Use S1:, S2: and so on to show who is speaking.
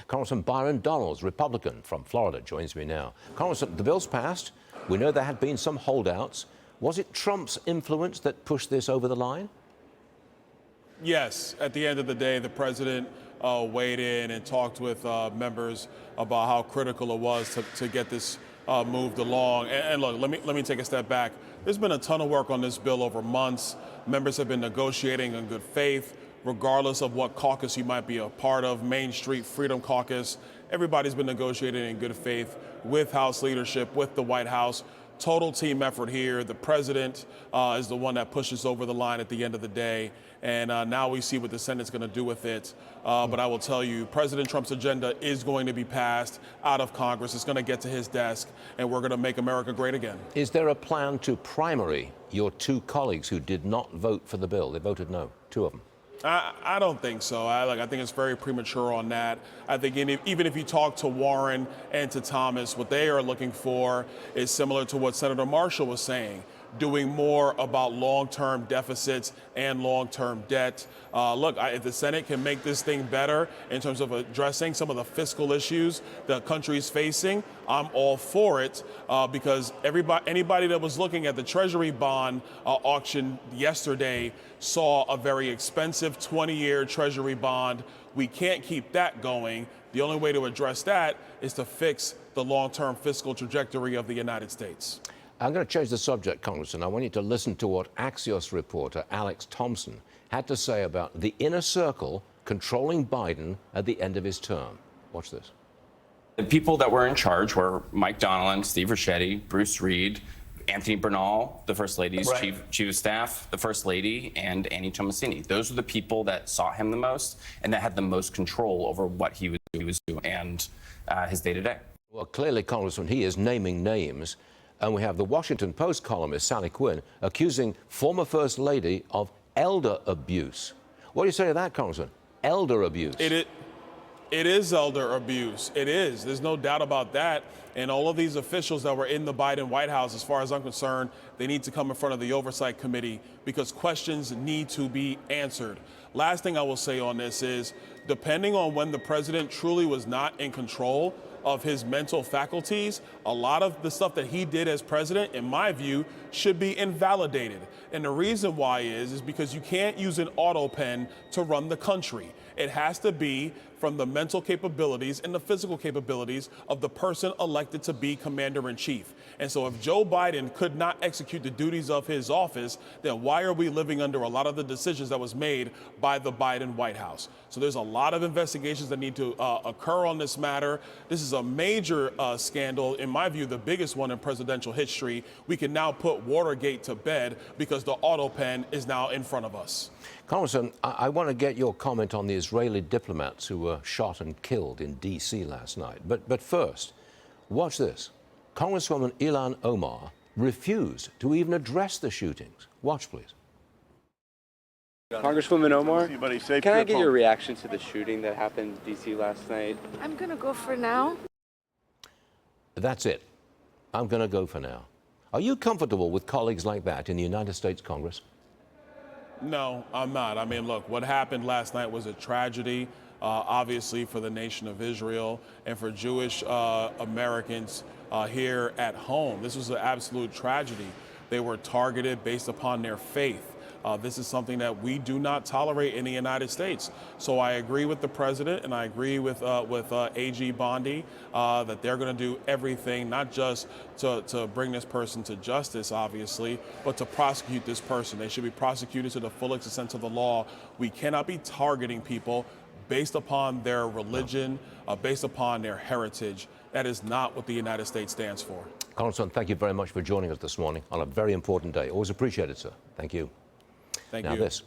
S1: Congressman Byron Donalds, Republican from Florida, joins me now. Congressman, the bill's passed. We know there had been some holdouts. Was it Trump's influence that pushed this over the line?
S2: Yes. At the end of the day, the president weighed in and talked with members about how critical it was to get this moved along. And look, let me take a step back. There's been a ton of work on this bill over months. Members have been negotiating in good faith, regardless of what caucus you might be a part of, Main Street Freedom Caucus. Everybody's been negotiating in good faith with House leadership, with the White House. Total team effort here. The president is the one that pushes over the line at the end of the day. And now we see what the Senate's going to do with it. But I will tell you, President Trump's agenda is going to be passed out of Congress. It's going to get to his desk, and we're going to make America great again.
S1: Is there a plan to primary your two colleagues who did not vote for the bill? They voted no, two of them.
S2: I don't think so. I think it's very premature on that. I think even if you talk to Warren and to Thomas, what they are looking for is similar to what Senator Marshall was saying, doing more about long-term deficits and long-term debt. Look, if the Senate can make this thing better in terms of addressing some of the fiscal issues the country is facing, I'm all for it because anybody that was looking at the Treasury bond auction yesterday saw a very expensive 20-year Treasury bond. We can't keep that going. The only way to address that is to fix the long-term fiscal trajectory of the United States.
S1: I'm going to change the subject, Congressman. I want you to listen to what Axios reporter Alex Thompson had to say about the inner circle controlling Biden at the end of his term. Watch this.
S3: The people that were in charge were Mike Donilon, Steve Ricchetti, Bruce Reed, Anthony Bernal, the First Lady's chief of staff, the First Lady, and Annie Tomasini. Those were the people that saw him the most and that had the most control over what he was doing and his day-to-day.
S1: Well, clearly, Congressman, he is naming names. And we have the Washington Post columnist, Sally Quinn, accusing former First Lady of elder abuse. What do you say to that, Congressman? Elder abuse.
S2: It is elder abuse. It is. There's no doubt about that. And all of these officials that were in the Biden White House, as far as I'm concerned, they need to come in front of the Oversight Committee because questions need to be answered. Last thing I will say on this is, depending on when the president truly was not in control of his mental faculties, a lot of the stuff that he did as president, in my view, should be invalidated. And the reason why is because you can't use an autopen to run the country. It has to be from the mental capabilities and the physical capabilities of the person elected to be commander-in-chief. And so if Joe Biden could not execute the duties of his office, then why are we living under a lot of the decisions that was made by the Biden White House? So there's a lot of investigations that need to occur on this matter. This is a major scandal, in my view, the biggest one in presidential history. We can now put Watergate to bed because the autopen is now in front of us.
S1: Congressman, I want to get your comment on the Israeli diplomats who were shot and killed in D.C. last night. But first, watch this. Congresswoman Ilhan Omar refused to even address the shootings. Watch, please.
S4: Congresswoman Omar, can I get your reaction to the shooting that happened in D.C. last night?
S5: I'm going to go for now.
S1: That's it. I'm going to go for now. Are you comfortable with colleagues like that in the United States Congress?
S2: No, I'm not. I mean, look, what happened last night was a tragedy, obviously, for the nation of Israel and for Jewish Americans here at home. This was an absolute tragedy. They were targeted based upon their faith. This is something that we do not tolerate in the United States. So I agree with the president and I agree with AG Bondi that they're going to do everything, not just to bring this person to justice, obviously, but to prosecute this person. They should be prosecuted to the full extent of the law. We cannot be targeting people based upon their religion, based upon their heritage. That is not what the United States stands for.
S1: Congressman, thank you very much for joining us this morning on a very important day. Always appreciate it, sir. Thank you.
S2: Thank
S1: you. Now this.